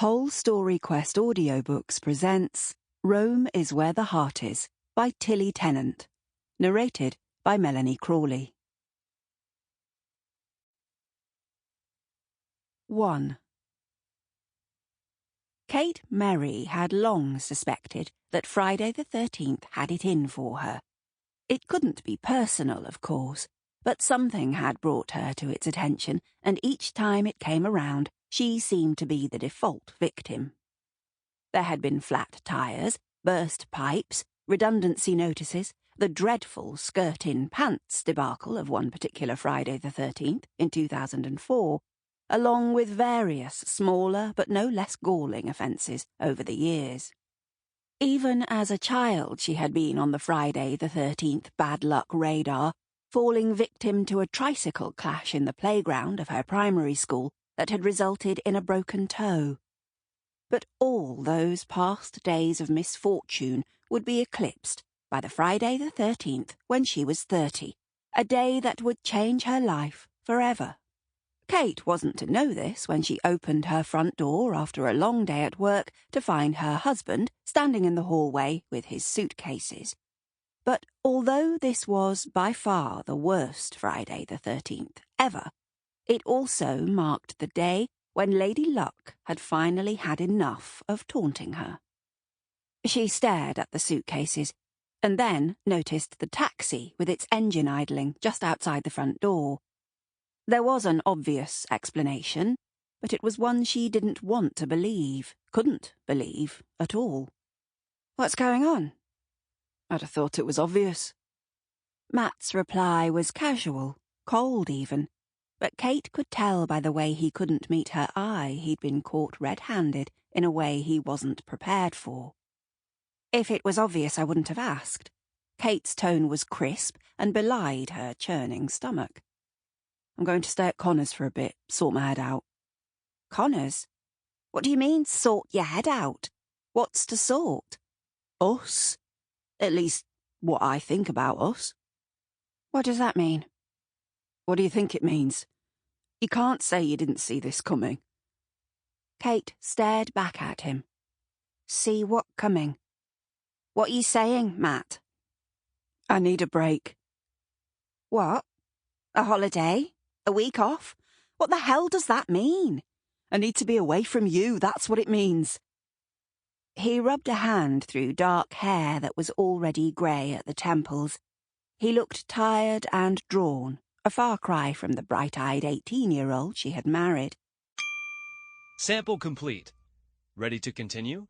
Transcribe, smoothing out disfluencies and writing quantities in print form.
Whole Story Quest Audiobooks presents Rome is Where the Heart Is by Tilly Tennant. Narrated by Melanie Crawley. 1. Kate Merry had long suspected that Friday the 13th had it in for her. It couldn't be personal, of course, but something had brought her to its attention, and each time it came around, she seemed to be the default victim. There had been flat tyres, burst pipes, redundancy notices, the dreadful skirt-in-pants debacle of one particular Friday the 13th in 2004, along with various smaller but no less galling offences over the years. Even as a child she had been on the Friday the 13th bad luck radar, falling victim to a tricycle clash in the playground of her primary school that had resulted in a broken toe. But all those past days of misfortune would be eclipsed by the Friday the 13th when she was 30, a day that would change her life forever. Kate wasn't to know this when she opened her front door after a long day at work to find her husband standing in the hallway with his suitcases. But although this was by far the worst Friday the 13th ever, it also marked the day when Lady Luck had finally had enough of taunting her. She stared at the suitcases, and then noticed the taxi with its engine idling just outside the front door. There was an obvious explanation, but it was one she didn't want to believe, couldn't believe at all. "What's going on?" "I'd have thought it was obvious." Matt's reply was casual, cold even, but Kate could tell by the way he couldn't meet her eye he'd been caught red-handed in a way he wasn't prepared for. "If it was obvious, I wouldn't have asked." Kate's tone was crisp and belied her churning stomach. "I'm going to stay at Connor's for a bit, sort my head out." "Connor's? What do you mean, sort your head out? What's to sort?" "Us. At least, what I think about us." "What does that mean?" "What do you think it means? You can't say you didn't see this coming." Kate stared back at him. "See what coming? What are you saying, Matt?" "I need a break." "What? A holiday? A week off? What the hell does that mean?" "I need to be away from you, that's what it means." He rubbed a hand through dark hair that was already grey at the temples. He looked tired and drawn, a far cry from the bright-eyed 18-year-old she had married. Sample complete. Ready to continue?